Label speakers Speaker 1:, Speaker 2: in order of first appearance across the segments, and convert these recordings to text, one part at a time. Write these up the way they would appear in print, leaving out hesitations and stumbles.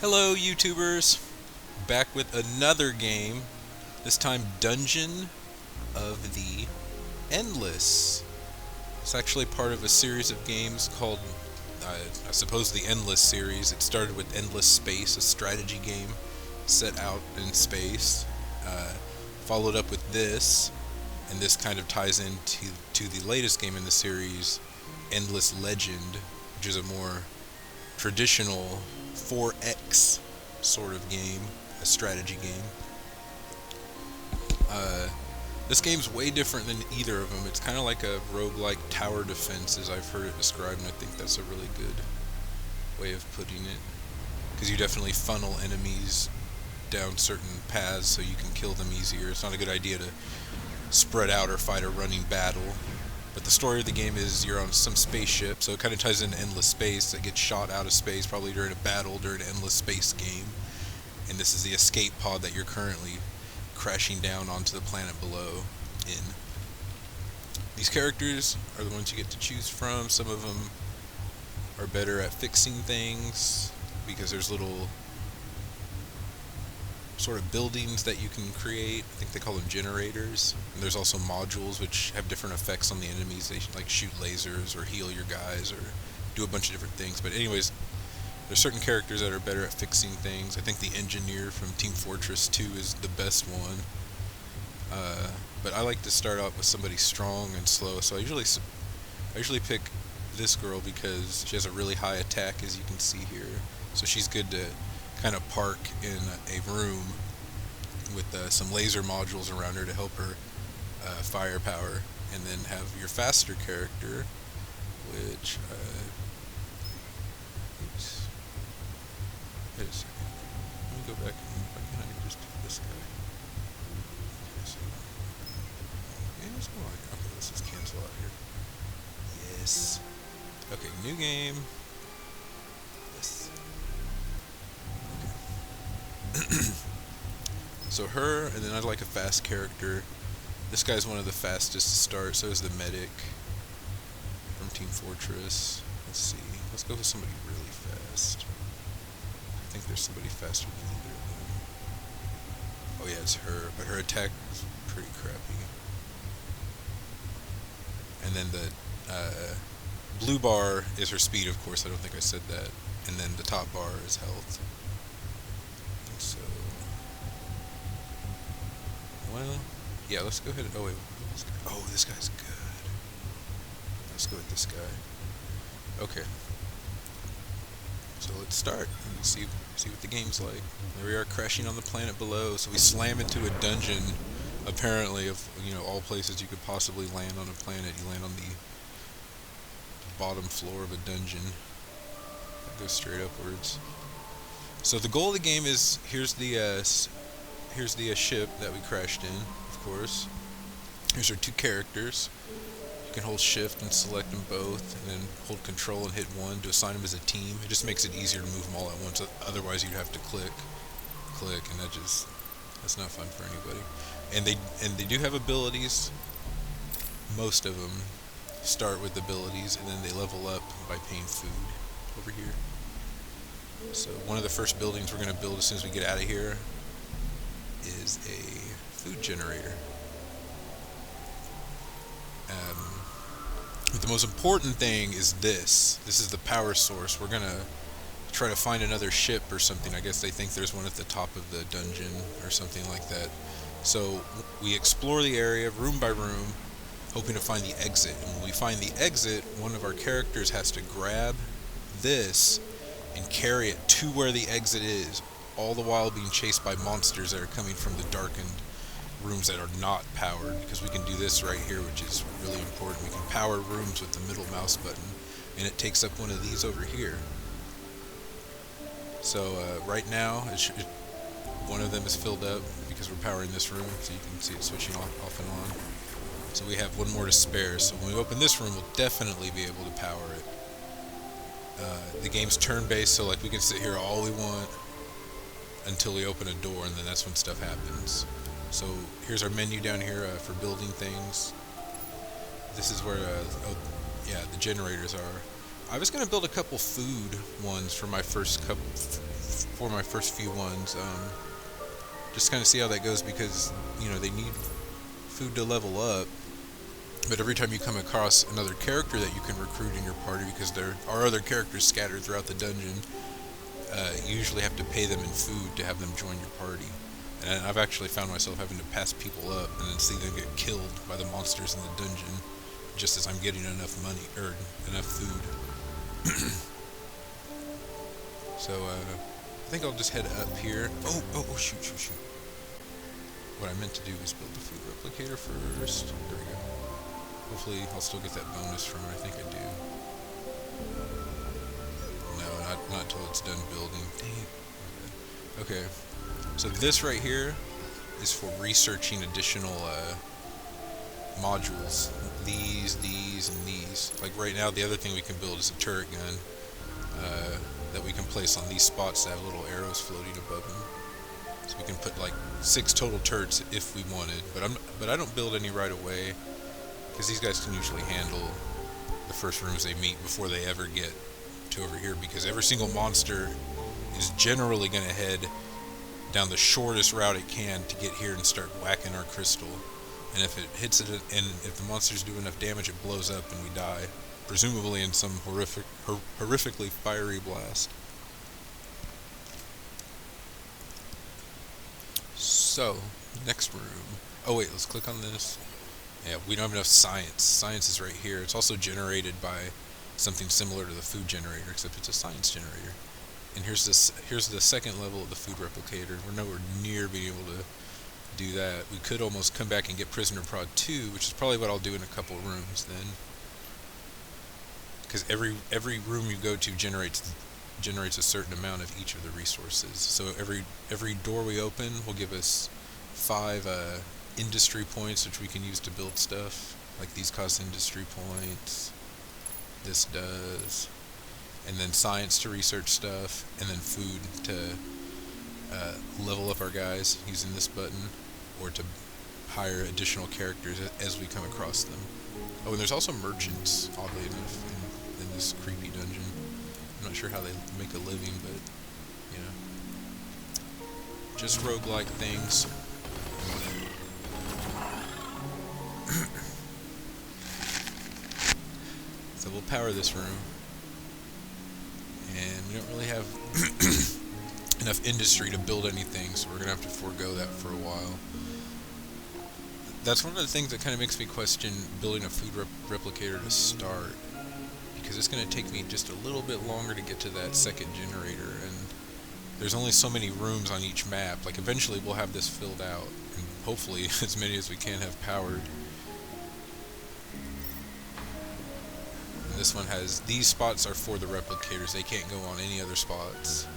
Speaker 1: Hello, YouTubers! Back with another game, this time Dungeon of the Endless. It's actually part of a series of games called, I suppose, the Endless series. It started with Endless Space, a strategy game set out in space. Uh, Followed up with this, and this kind of ties into the latest game in the series, Endless Legend, which is a more traditional 4X sort of game, a strategy game. Uh, this game's way different than either of them. It's kind of like a roguelike tower defense, as I've heard it described, and I think that's a really good way of putting it. Because you definitely funnel enemies down certain paths so you can kill them easier. It's not a good idea to spread out or fight a running battle. But the story of the game is you're on some spaceship, so it kind of ties into Endless Space that gets shot out of space, probably during a battle, during an Endless Space game. And this is the escape pod that you're currently crashing down onto the planet below in. These characters are the ones you get to choose from. Some of them are better at fixing things, because there's little sort of buildings that you can create. I think they call them generators. And there's also modules which have different effects on the enemies. They like shoot lasers or heal your guys or do a bunch of different things. But anyways, there's certain characters that are better at fixing things. I think the engineer from Team Fortress 2 is the best one. But I like to start out with somebody strong and slow. So I usually pick this girl because she has a really high attack, as you can see here. So she's good to kind of park in a room with some laser modules around her to help her firepower, and then have your faster character, which oops, wait a second. Let me go back and why can't I just do this guy? Okay, so game is going. Okay, let's just cancel out here. Yes. Okay, new game. Yes. So her, and then I'd like a fast character. This guy's one of the fastest to start, so is the medic from Team Fortress. Let's see. Let's go with somebody really fast. I think there's somebody faster than either of them. Oh yeah, it's her, but her attack is pretty crappy. And then the blue bar is her speed, of course. I don't think I said that. And then the top bar is health. So, well, yeah, let's go ahead and, oh wait, this guy's good. Let's go with this guy. Okay. So let's start and see what the game's like. There we are, crashing on the planet below. So we slam into a dungeon, apparently, of, all places you could possibly land on a planet. You land on the bottom floor of a dungeon. That goes straight upwards. So the goal of the game is, here's the ship that we crashed in, of course. Here's our two characters. You can hold shift and select them both, and then hold control and hit one to assign them as a team. It just makes it easier to move them all at once. Otherwise, you'd have to click, and that's not fun for anybody. And they do have abilities. Most of them start with abilities, and then they level up by paying food over here. So one of the first buildings we're going to build as soon as we get out of here is a food generator. But the most important thing is this. This is the power source. We're going to try to find another ship or something. I guess they think there's one at the top of the dungeon or something like that. So we explore the area room by room, hoping to find the exit. And when we find the exit, one of our characters has to grab this and carry it to where the exit is, all the while being chased by monsters that are coming from the darkened rooms that are not powered, because we can do this right here, which is really important. We can power rooms with the middle mouse button, and it takes up one of these over here. So right now, one of them is filled up because we're powering this room, so you can see it switching off and on. So we have one more to spare, so when we open this room, we'll definitely be able to power it. The game's turn-based, so like we can sit here all we want until we open a door, and then that's when stuff happens. So here's our menu down here for building things. This is where, the generators are. I was going to build a couple food ones for my first for my first few ones. Just kind of see how that goes because, they need food to level up. But every time you come across another character that you can recruit in your party, because there are other characters scattered throughout the dungeon, you usually have to pay them in food to have them join your party. And I've actually found myself having to pass people up and then see them get killed by the monsters in the dungeon just as I'm getting enough money, or enough food. So, I think I'll just head up here. Oh, shoot. What I meant to do was build the food replicator first. There we go. Hopefully I'll still get that bonus from it. I think I do. No, not until it's done building. Dang it. Okay. So this right here is for researching additional modules. These, and these. Like right now, the other thing we can build is a turret gun that we can place on these spots that have little arrows floating above them. So we can put like 6 total turrets if we wanted. But I don't build any right away because these guys can usually handle the first rooms they meet before they ever get to over here. Because every single monster is generally going to head down the shortest route it can to get here and start whacking our crystal. And if it hits it, and if the monsters do enough damage, it blows up and we die. Presumably in some horrifically fiery blast. So, next room. Oh wait, let's click on this. Yeah, we don't have enough science. Science is right here. It's also generated by something similar to the food generator, except it's a science generator. And here's the second level of the food replicator. We're nowhere near being able to do that. We could almost come back and get Prisoner Prod 2, which is probably what I'll do in a couple rooms then. Because every room you go to generates a certain amount of each of the resources. So every door we open will give us 5 industry points, which we can use to build stuff. Like these cost industry points. This does. And then science to research stuff, and then food to level up our guys using this button, or to hire additional characters as we come across them. Oh, and there's also merchants, oddly enough, in this creepy dungeon. I'm not sure how they make a living, but, just roguelike things. So we'll power this room. And we don't really have enough industry to build anything, so we're going to have to forego that for a while. That's one of the things that kind of makes me question building a food replicator to start, because it's going to take me just a little bit longer to get to that second generator, and there's only so many rooms on each map. Like, eventually we'll have this filled out, and hopefully as many as we can have powered. This one has, these spots are for the replicators, they can't go on any other spots.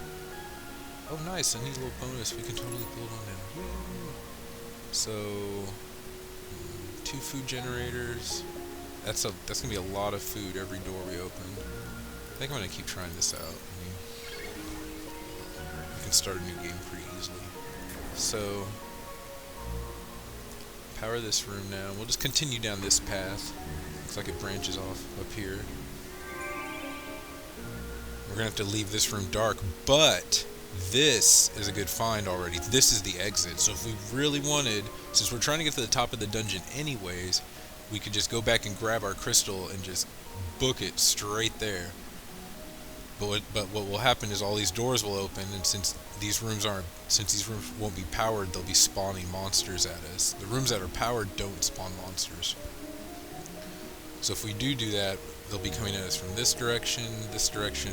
Speaker 1: Oh nice, a neat little bonus we can totally build on them. Woo. So, 2 food generators. That's gonna be a lot of food every door we open. I think I'm gonna keep trying this out. I mean, we can start a new game pretty easily. So, power this room now. We'll just continue down this path. Looks like it branches off up here. We're gonna have to leave this room dark, but this is a good find already. This is the exit. So if we really wanted, since we're trying to get to the top of the dungeon anyways, we could just go back and grab our crystal and just book it straight there. But what will happen is all these doors will open, and since these rooms won't be powered, they'll be spawning monsters at us. The rooms that are powered don't spawn monsters. So if we do that, they'll be coming at us from this direction, and this direction,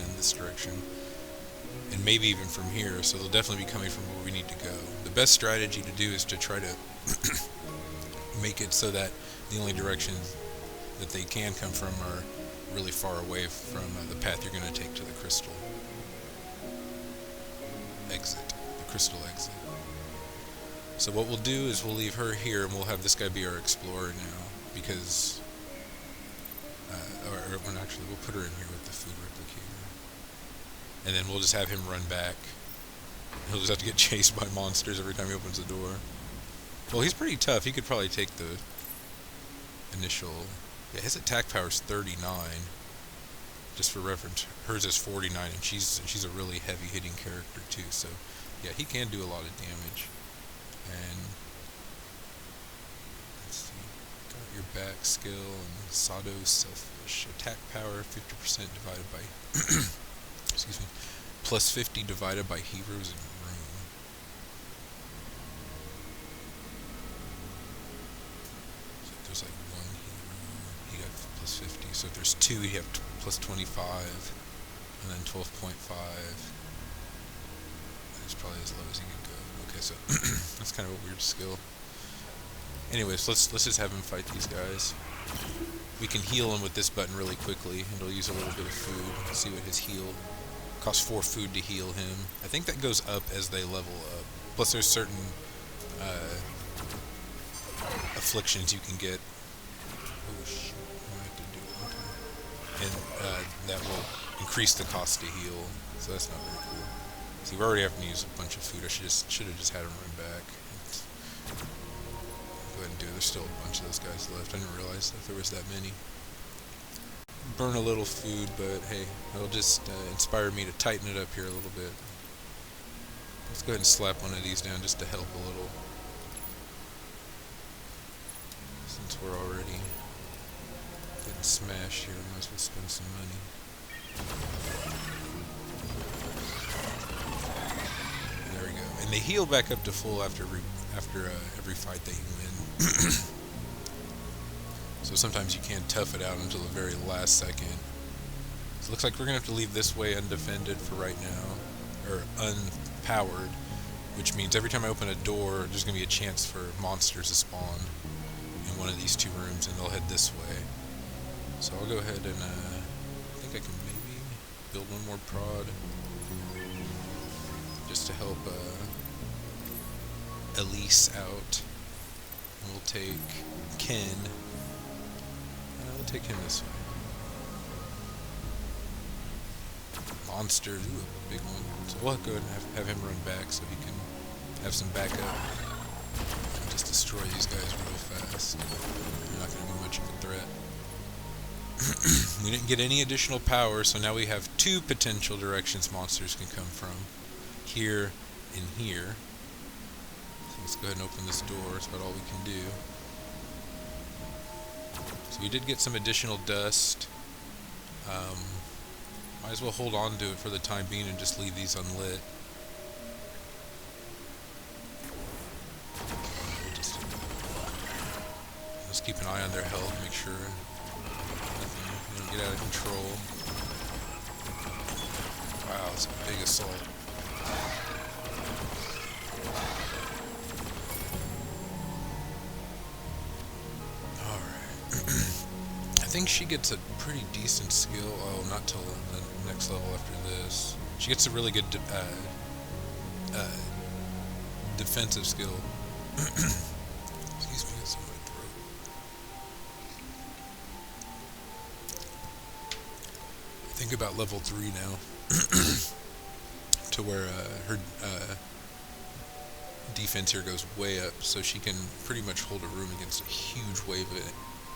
Speaker 1: and maybe even from here, so they'll definitely be coming from where we need to go. The best strategy to do is to try to make it so that the only directions that they can come from are really far away from the path you're going to take to the crystal exit, So what we'll do is we'll leave her here, and we'll have this guy be our explorer now, because actually we'll put her in here with the food replicator, and then we'll just have him run back. He'll just have to get chased by monsters every time he opens the door. Well, he's pretty tough. He could probably take the initial... Yeah, his attack power is 39. just for reference, hers is 49, and she's a really heavy hitting character too. So yeah, he can do a lot of damage. And let's see, got your back skill and Sado Selfish. Attack power 50% divided by excuse me, plus 50 divided by heroes in room. So if there's like one hero, he got plus 50. So if there's two, you have plus 25, and then 12.5. That's probably as low as he could go. Okay, so that's kind of a weird skill. Anyways, let's just have him fight these guys. We can heal him with this button really quickly, and it'll use a little bit of food. Let's see what his heal costs. 4 food to heal him. I think that goes up as they level up. Plus, there's certain afflictions you can get. Oh shit! I have to do it. Okay. And that will increase the cost to heal. So that's not very cool. See, we're already having to use a bunch of food. I should have just had him run back. Go ahead and do it. There's still a bunch of those guys left. I didn't realize that there was that many. Burn a little food, but hey, it'll just inspire me to tighten it up here a little bit. Let's go ahead and slap one of these down just to help a little. Since we're already getting smashed here, might as well spend some money. There we go. And they heal back up to full after every fight that you win. So sometimes you can't tough it out until the very last second. So it looks like we're going to have to leave this way undefended for right now, or unpowered, which means every time I open a door, there's going to be a chance for monsters to spawn in one of these 2 rooms, and they'll head this way. So I'll go ahead and, I think I can maybe build one more prod, just to help Elise out. And we'll take Ken. We'll take him this way. Monsters, ooh, a big one. So we'll go ahead and have him run back so he can have some backup. And just destroy these guys real fast. They're not going to be much of a threat. We didn't get any additional power, so now we have 2 potential directions monsters can come from. Here and here. So let's go ahead and open this door. That's about all we can do. So we did get some additional dust. Might as well hold on to it for the time being and just leave these unlit. Just keep an eye on their health, make sure nothing don't get out of control. Wow, it's a big assault. I think she gets a pretty decent skill. Oh, not till the next level after this. She gets a really good defensive skill. Excuse me, that's in my throat. I think about level 3 now, to where her defense here goes way up, so she can pretty much hold a room against a huge wave of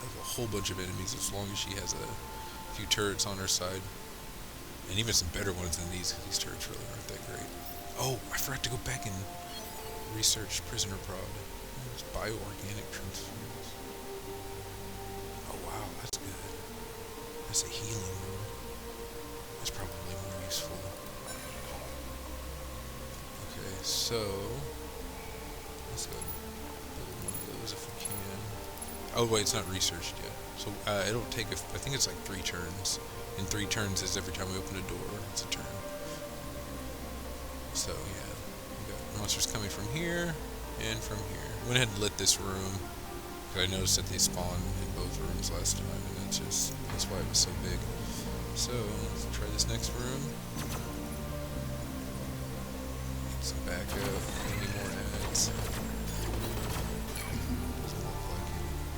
Speaker 1: a whole bunch of enemies, as long as she has a few turrets on her side, and even some better ones than these. These turrets really aren't that great. Oh, I forgot to go back and research prisoner prod. It's bioorganic transference. Oh wow, that's good. That's a healing one. That's probably more useful. Okay, so let's go build one of those if we can. Oh wait, it's not researched yet. So it'll take, I think it's like 3 turns. And 3 turns is every time we open a door, it's a turn. So yeah, we got monsters coming from here and from here. Went ahead and lit this room, because I noticed that they spawned in both rooms last time, and that's why it was so big. So let's try this next room. Get some backup, maybe more ads.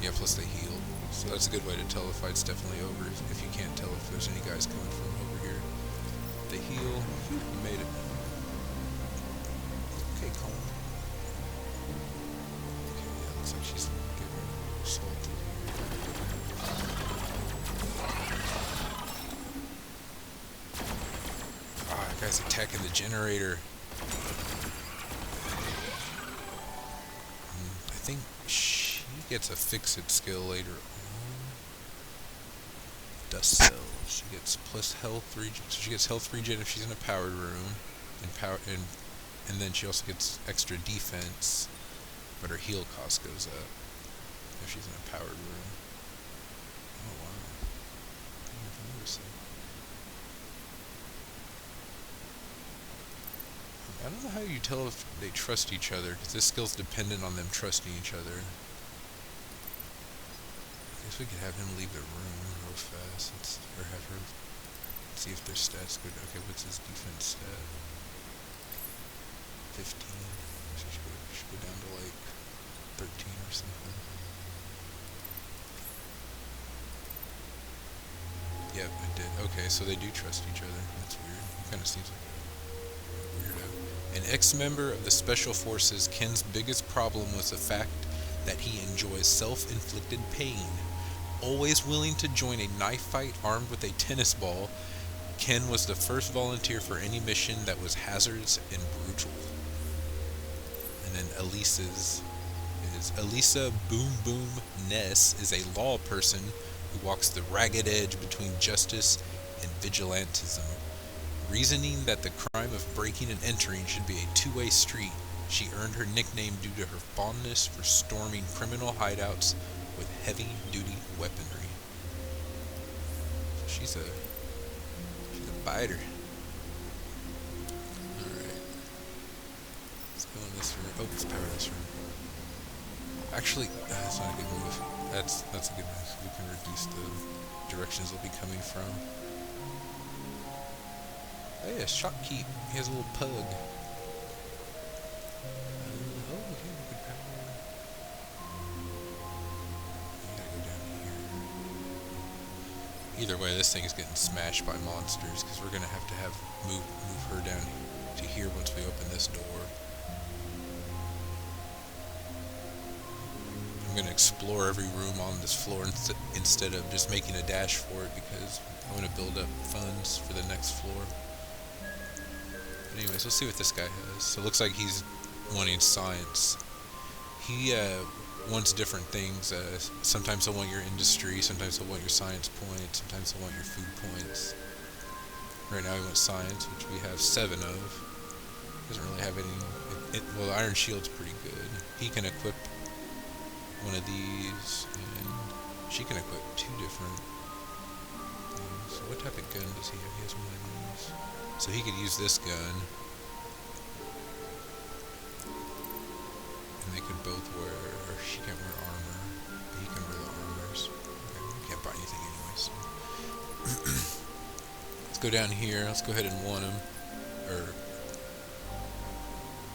Speaker 1: Yeah, plus they heal. So that's a good way to tell the fight's definitely over, if you can't tell if there's any guys coming from over here. They heal. You made it. Okay, Colin. Okay, yeah, looks like she's getting assaulted here. guy's attacking the generator. I think she gets a fix-it skill later on. Dust cell. She gets plus health regen. So she gets health regen if she's in a powered room, and then she also gets extra defense, but her heal cost goes up if she's in a powered room. Oh wow! I've never seen. I don't know how you tell if they trust each other, because this skill's dependent on them trusting each other. I guess we could have him leave the room real fast, or have her see if their stats good. Okay, what's his defense stat? 15. So should go down to like 13 or something. Yep, I did. Okay, so they do trust each other. That's weird. It kind of seems like a weirdo. An ex-member of the Special Forces, Ken's biggest problem was the fact that he enjoys self-inflicted pain. Always willing to join a knife fight armed with a tennis ball, Ken was the first volunteer for any mission that was hazardous and brutal. And then Elisa Boom Boom Ness is a law person who walks the ragged edge between justice and vigilantism. Reasoning that the crime of breaking and entering should be a two-way street, she earned her nickname due to her fondness for storming criminal hideouts with heavy-duty weaponry. She's a biter. Alright. Let's go in this room. Oh, let's power this room. Actually, that's not a good move. That's a good move. We can reduce the directions they'll be coming from. Oh yeah, Shopkeep. He has a little pug. Oh, okay, we can power. We gotta go down here. Either way, this thing is getting smashed by monsters, because we're gonna have to move her down to here once we open this door. I'm gonna explore every room on this floor instead of just making a dash for it, because I want to build up funds for the next floor. Anyways, let's see what this guy has. So it looks like he's wanting science. He wants different things. Sometimes he'll want your industry, sometimes he'll want your science points, sometimes he'll want your food points. Right now he wants science, which we have 7 of. Doesn't really have any... well, Iron Shield's pretty good. He can equip one of these, and she can equip 2 different things. So what type of gun does he have? He has one of these. So he could use this gun, and they could both wear, or she can't wear armor, but he can wear the armors. Okay, we can't buy anything anyway, so. Let's go down here, let's go ahead and want them, or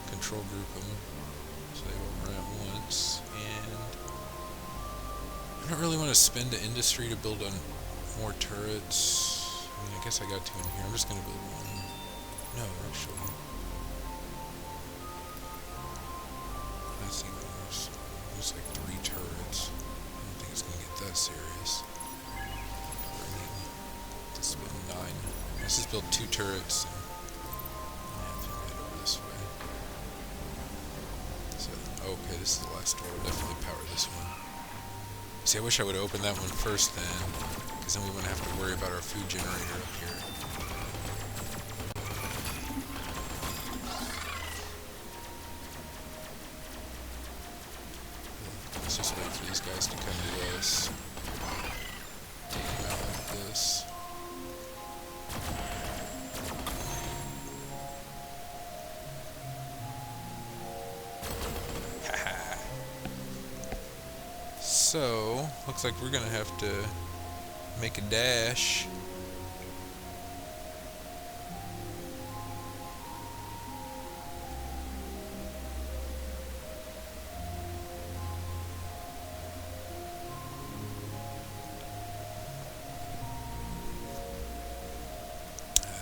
Speaker 1: control group them, so they will run at once, and I don't really want to spend the industry to build on more turrets. I mean, I guess I got 2 in here, I'm just going to build 1. No, actually. That's even worse. There's like 3 turrets. I don't think it's gonna get that serious. I need to spend 9. Let's just build 2 turrets. And I have to head over this way. So, okay, this is the last door. We'll definitely power this one. See, I wish I would have opened that one first then, because then we wouldn't have to worry about our food generator up here. Let's just wait for these guys to come to us. Take them out like this. Haha. So, looks like we're gonna have to make a dash.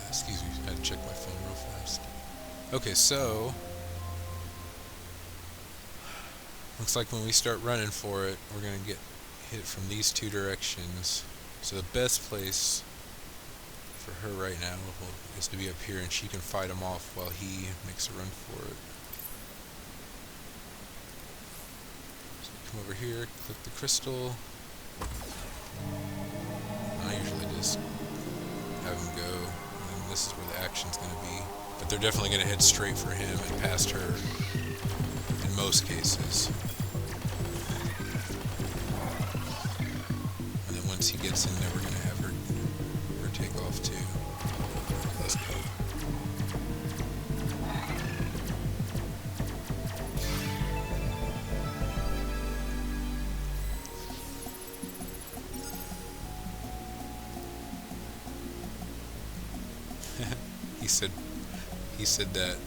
Speaker 1: Excuse me, I had to check my phone real fast. Okay, so looks like when we start running for it, we're gonna get hit from these 2 directions. So the best place for her right now is to be up here, and she can fight him off while he makes a run for it. So come over here, click the crystal. I usually just have him go, and this is where the action's going to be. But they're definitely going to head straight for him and past her in most cases. And then once he gets in there, we're going to have her take off too. Let's go. He said that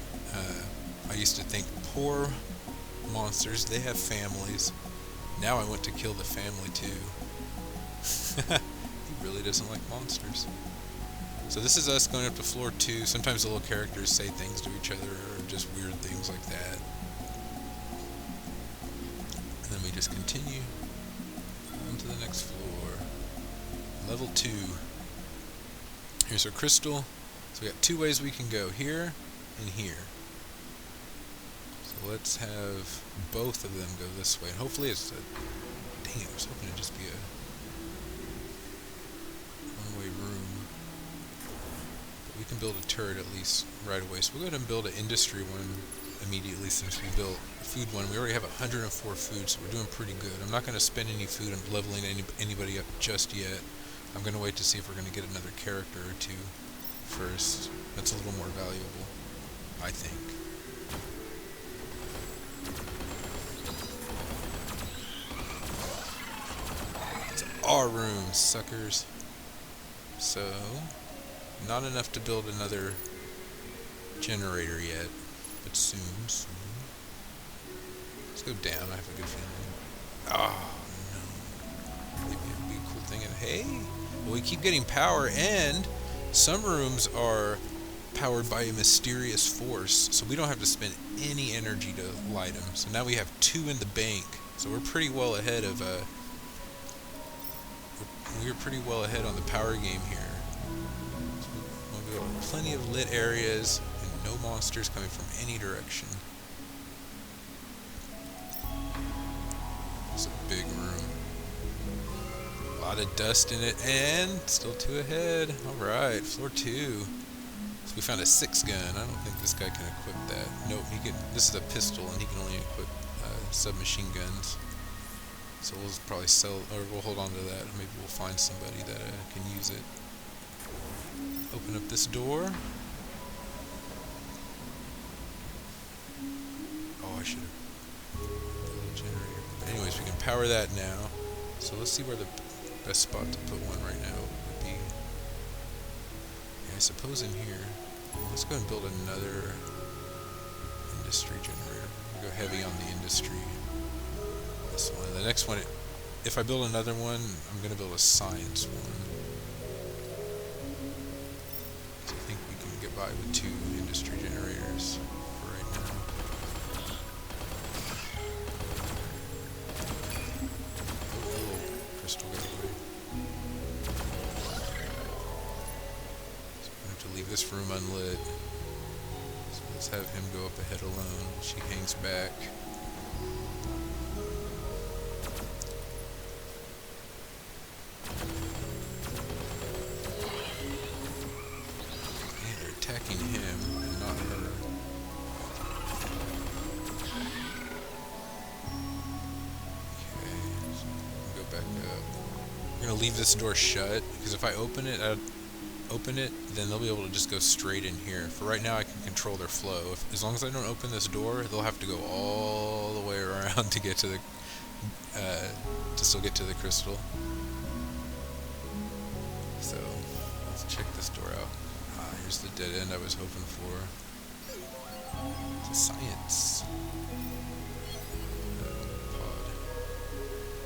Speaker 1: I used to think poor monsters, they have families. Now I want to kill the family too. He really doesn't like monsters. So this is us going up to floor 2. Sometimes the little characters say things to each other or just weird things like that. And then we just continue on to the next floor. Level 2. Here's our crystal. So we got 2 ways we can go, here and here. So let's have both of them go this way. And hopefully it's a... Dang it, I was hoping it'd just be a one-way room. But we can build a turret at least right away. So we'll go ahead and build an industry one immediately since we built a food one. We already have 104 food, so we're doing pretty good. I'm not going to spend any food on leveling anybody up just yet. I'm going to wait to see if we're going to get another character or two first. That's a little more valuable, I think. It's our room, suckers. So, not enough to build another generator yet, but soon. Let's go down, I have a good feeling. Oh, no. Maybe it'd be a cool thing. And hey, well, we keep getting power, and some rooms are powered by a mysterious force, so we don't have to spend any energy to light them. So now we have 2 in the bank, so we're pretty well ahead of we're pretty well ahead on the power game here. So we've got plenty of lit areas and no monsters coming from any direction. It's a big room. A lot of dust in it, and still 2 ahead. Alright, floor 2. So we found a 6 gun. I don't think this guy can equip that. Nope, this is a pistol, and he can only equip submachine guns. So we'll probably sell, or we'll hold on to that. Maybe we'll find somebody that can use it. Open up this door. Oh, I should have built a generator. But anyways, we can power that now. So let's see where the best spot to put one right now would be. Yeah, I suppose in here. Let's go and build another industry generator. We'll go heavy on the industry. This one. The next one, if I build another one, I'm going to build a science one. So I think we can get by with 2 industry generators for right now. Oh, crystal got away. So I'm going to have to leave this room unlit. So let's have him go up ahead alone. She hangs back. Attacking him and not her. Okay, so go back up. We're gonna leave this door shut because if I open it, then they'll be able to just go straight in here. For right now, I can control their flow. As long as I don't open this door, they'll have to go all the way around to get to the to still get to the crystal. So let's check this door out. Here's the dead end I was hoping for. It's a science pod.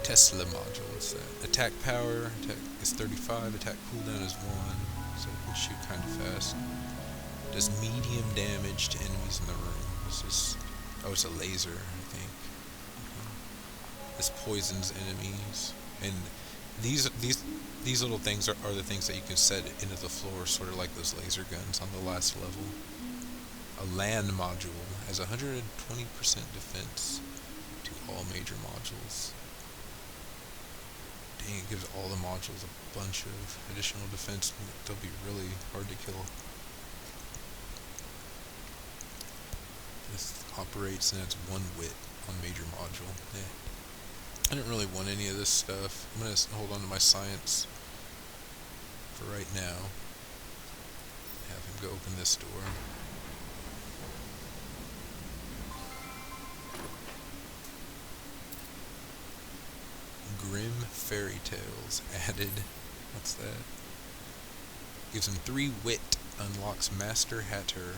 Speaker 1: Tesla module. What's that? Attack power. Attack is 35. Attack cooldown is 1. So it can shoot kind of fast. Does medium damage to enemies in the room. This is... Oh, it's a laser, I think. This poisons enemies. And These little things are the things that you can set into the floor, sort of like those laser guns on the last level. A LAN module has 120% defense to all major modules. Dang, it gives all the modules a bunch of additional defense. They'll be really hard to kill. This operates and adds 1 wit on major module. I don't really want any of this stuff. I'm going to hold on to my science for right now. Have him go open this door. Grim Fairy Tales added. What's that? Gives him 3 wit. Unlocks Master Hacker.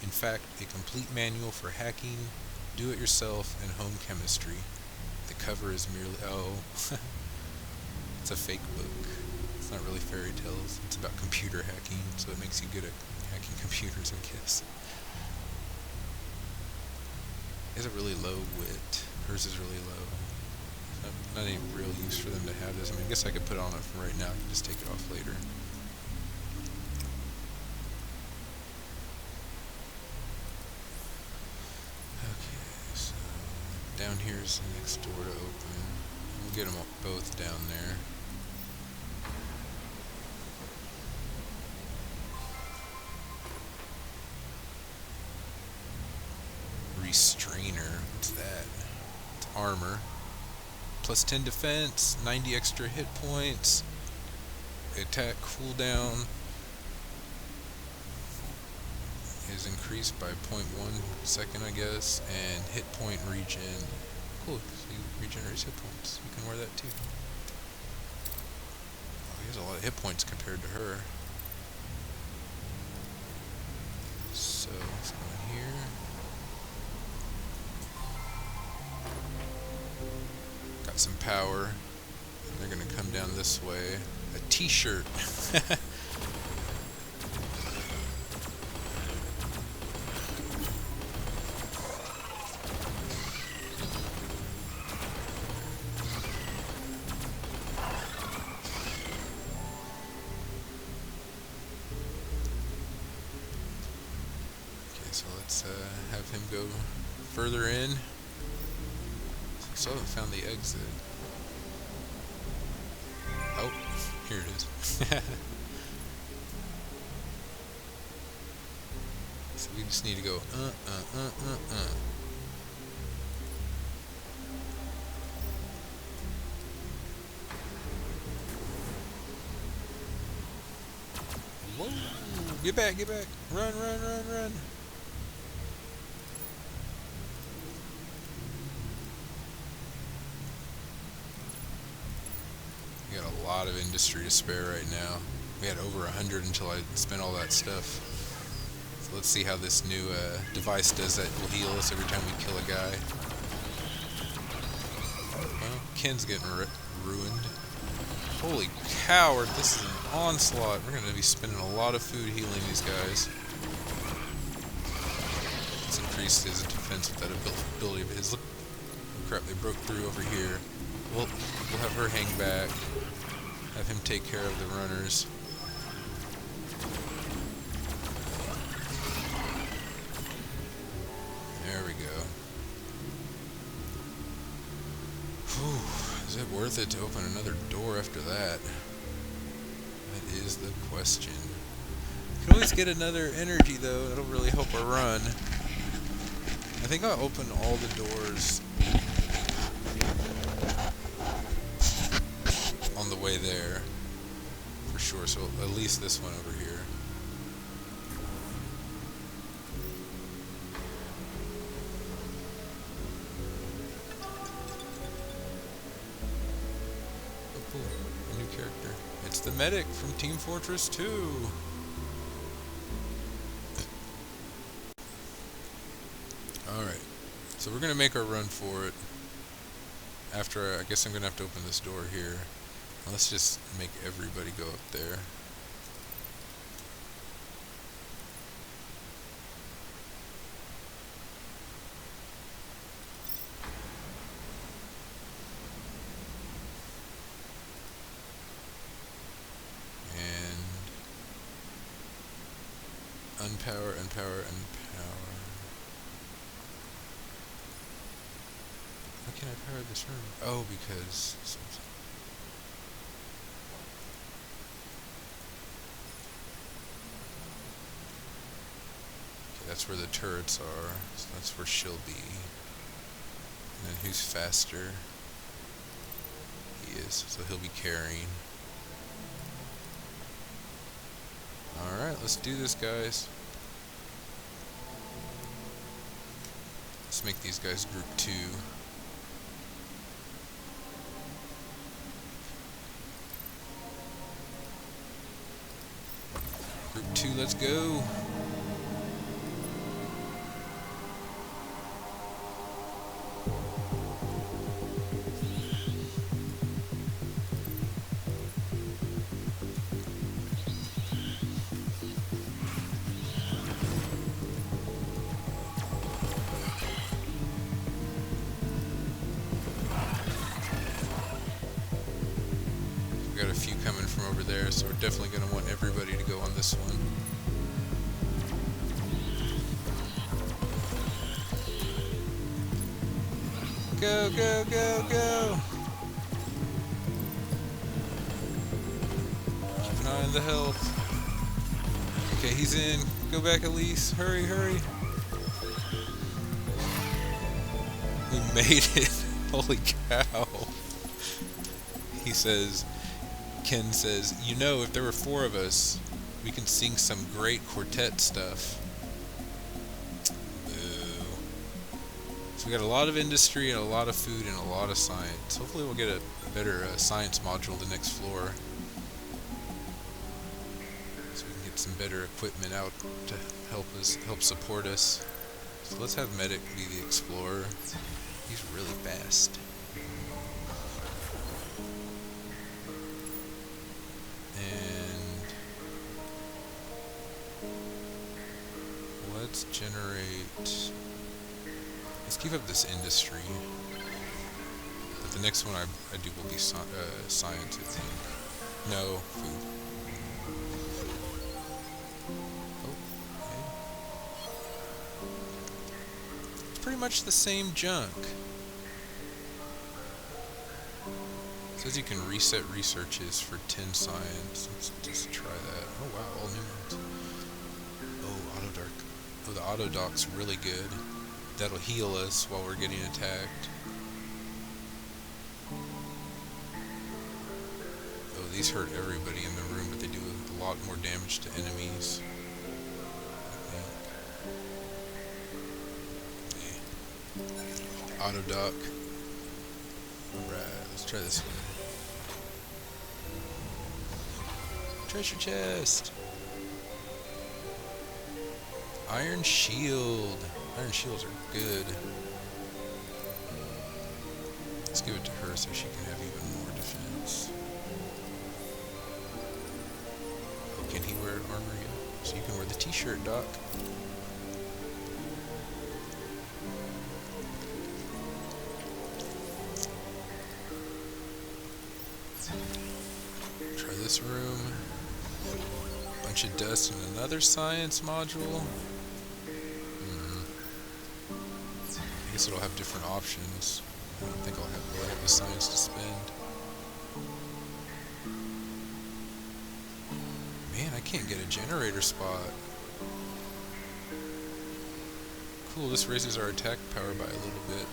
Speaker 1: In fact, a complete manual for hacking, do-it-yourself, and home chemistry. The cover is merely... oh. It's a fake book. It's not really fairy tales. It's about computer hacking, so it makes you good at hacking computers, I guess. He has a really low wit. Hers is really low. Not any real use for them to have this. I mean, I guess I could put it on it from right now. I can just take it off later. Down here is the next door to open. We'll get them both down there. Restrainer. What's that? It's armor. Plus 10 defense, 90 extra hit points. Attack cooldown is increased by 0.1 second, I guess, and hit point regen. Cool, so he regenerates hit points. You can wear that too. Oh, he has a lot of hit points compared to her. So let's go in here. Got some power. And they're gonna come down this way. A t-shirt. So let's have him go further in. Still haven't found the exit. Oh, here it is. So we just need to go Whoa! Get back, get back! Run, run, run, run! We got a lot of industry to spare right now. We had over 100 until I spent all that stuff. So let's see how this new device does that will heal us every time we kill a guy. Well, Ken's getting ruined. Holy cow, this is an onslaught. We're going to be spending a lot of food healing these guys. Let's increase his defense with that ability of his. Look, oh crap, they broke through over here. We'll have her hang back. Have him take care of the runners. There we go. Whew. Is it worth it to open another door after that? That is the question. You can always get another energy though. That'll really help our run. I think I'll open all the doors on the way there, for sure, so at least this one over here. Oh cool, a new character. It's the medic from Team Fortress 2! Alright, so we're gonna make our run for it. After, I guess I'm gonna have to open this door here. Let's just make everybody go up there. Unpower, unpower, unpower. How can I power this room? Oh, because... Okay, that's where the turrets are. So that's where she'll be. And then who's faster? He is, so he'll be carrying. Alright, let's do this, guys. Let's make these guys group 2. Group 2, let's go! Got a few coming from over there, so we're definitely going to want everybody to go on this one. Go, go, go, go! Keep an eye on the health. Okay, he's in. Go back, Elise. Hurry, hurry. We made it. Holy cow. He says... Ken says, you know, if there were 4 of us, we can sing some great quartet stuff. Boo. So we got a lot of industry and a lot of food and a lot of science. Hopefully we'll get a better science module the next floor. So we can get some better equipment out to help support us. So let's have Medic be the explorer. He's really fast. Let's generate... Let's keep up this industry. But the next one I do will be science, I think. No, food. Oh, okay. It's pretty much the same junk. It says you can reset researches for 10 science. Let's just try that. Oh wow, all new ones. Oh, Autodark. Oh, the auto dock's really good. That'll heal us while we're getting attacked. Oh, these hurt everybody in the room, but they do a lot more damage to enemies. Yeah. Auto dock. Alright, let's try this one. Treasure chest! Iron shield. Iron shields are good. Let's give it to her so she can have even more defense. Oh, can he wear armor yet? So you can wear the t-shirt, Doc. Try this room. Bunch of dust and another science module. I guess it'll have different options. I don't think I'll have the science to spend. Man, I can't get a generator spot. Cool, this raises our attack power by a little bit.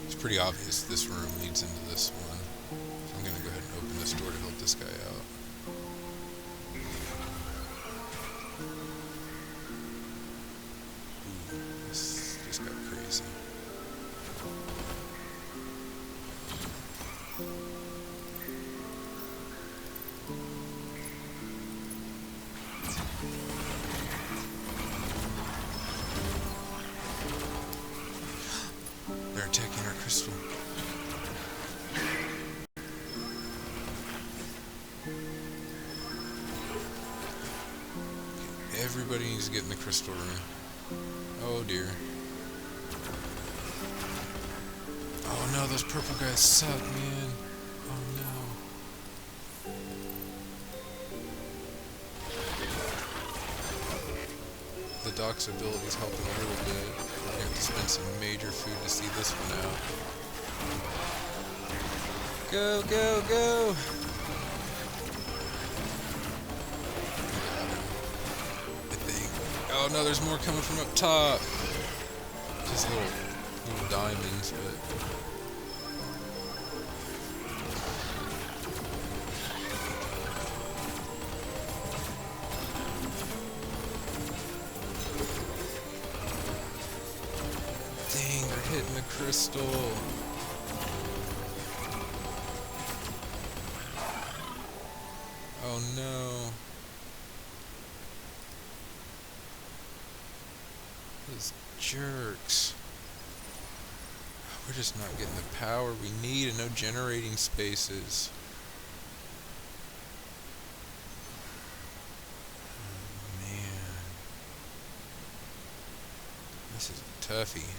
Speaker 1: It's pretty obvious this room leads into this one. So I'm gonna go ahead and open this door to help this guy out. Ooh, this just got crazy. They're attacking our crystal. Everybody needs to get in the crystal room. Oh dear. Oh no, those purple guys suck, man. Oh no. The Doc's ability's helping a little bit. You have to spend some major food to see this one out. Go, go, go! I think. Oh no, there's more coming from up top. Just little diamonds, but. Dang, they're hitting the crystal. Oh no. Those jerks. We're just not getting the power we need and no generating spaces. Oh, man. This is a toughie.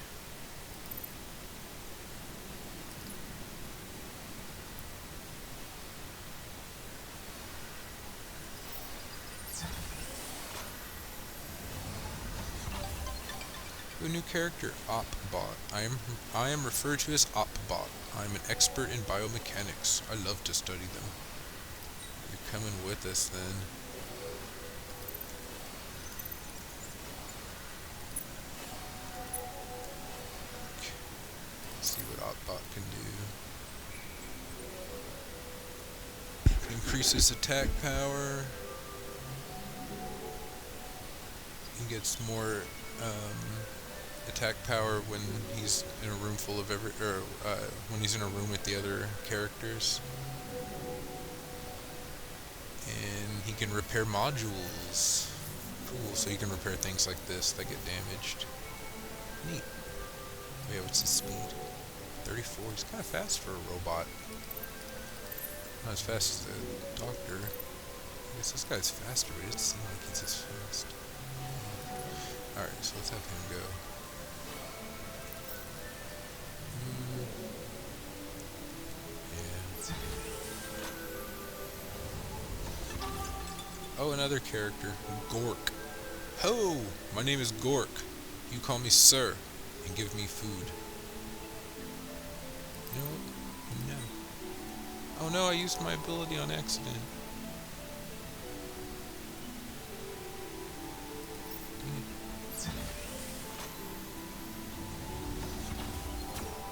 Speaker 1: A new character, Opbot. I am referred to as Opbot. I am an expert in biomechanics. I love to study them. You're coming with us then. Let's see what Opbot can do. Increases attack power. He gets more attack power when he's in a room full of when he's in a room with the other characters. And he can repair modules. Cool, so you can repair things like this that get damaged. Neat. Oh yeah, what's his speed? 34. He's kind of fast for a robot. Not as fast as the doctor. I guess this guy's faster, but it doesn't seem like he's as fast. Alright, so let's have him go. Yeah. Oh, another character. Gork. Ho! My name is Gork. You call me Sir, and give me food. You know what? No. Oh no, I used my ability on accident.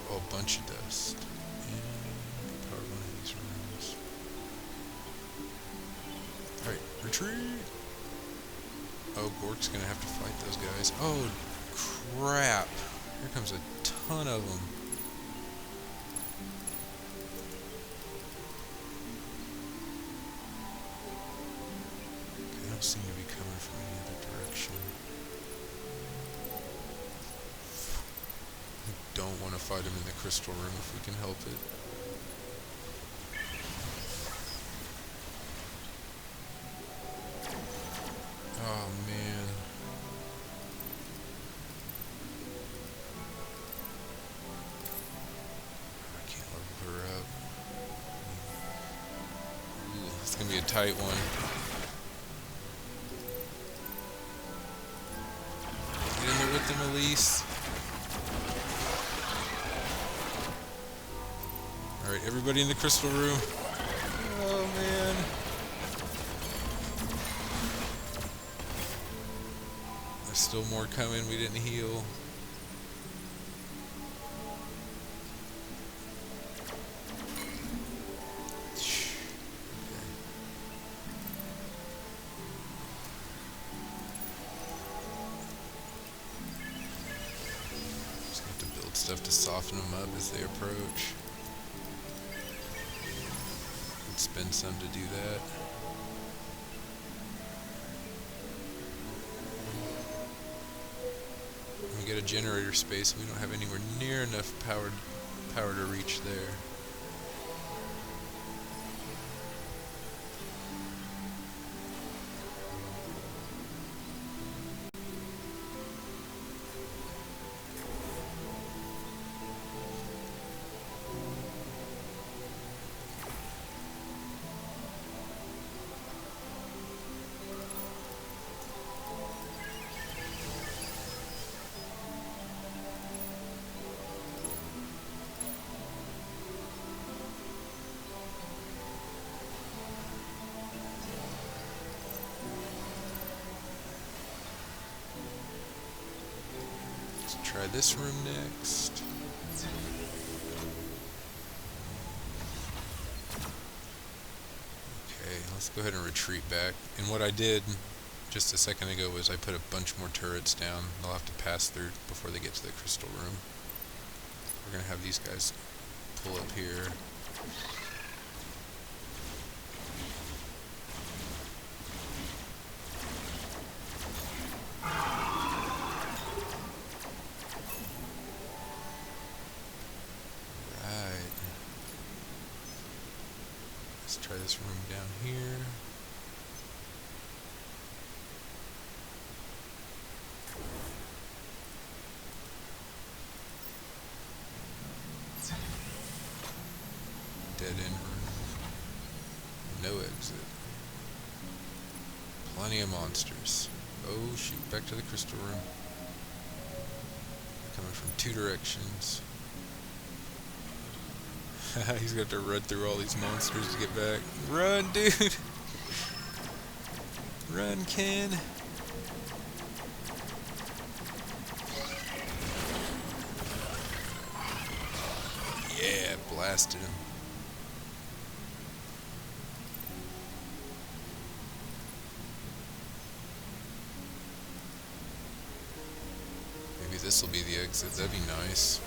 Speaker 1: Oh, a bunch of dust. And power one of these rooms. Alright, retreat! Oh, Gork's gonna have to fight those guys. Oh, crap! Here comes a ton of them. They don't seem to be coming from any other direction. We don't want to fight them in the crystal room if we can help it. Oh man. I can't level her up. Ooh, it's gonna be a tight one. Get in there with them, Elise. Alright, everybody in the crystal room. Oh man. There's still more coming, we didn't heal. Just have to build stuff to soften them up as they approach. Could spend some to do that. We get a generator space, and we don't have anywhere near enough power to reach there. try this room next. Okay, let's go ahead and retreat back. And what I did just a second ago was I put a bunch more turrets down. They'll have to pass through before they get to the crystal room. We're gonna have these guys pull up here. Right. Let's try this room down here. Dead end room. No exit. Plenty of monsters. Oh shoot, back to the crystal room. They're coming from two directions. He's got to run through all these monsters to get back. Run, dude! Run, Ken! Yeah, blasted him. Maybe this will be the exit. That'd be nice.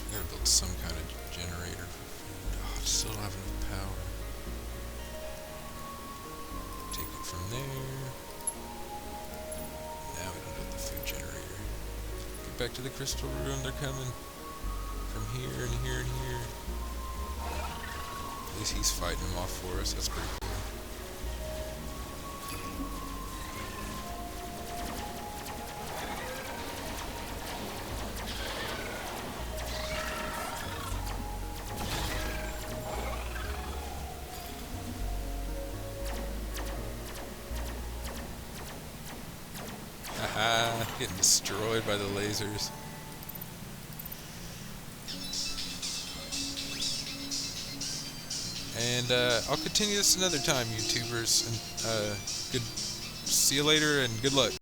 Speaker 1: We gotta build some kind of generator for food. Oh, I still don't have enough power. Take it from there. Now we can build the food generator. Get back to the crystal room. They're coming from here and here and here. At least he's fighting them off for us. That's pretty cool. Haha, getting destroyed by the lasers. And I'll continue this another time, YouTubers. And good. See you later, and good luck.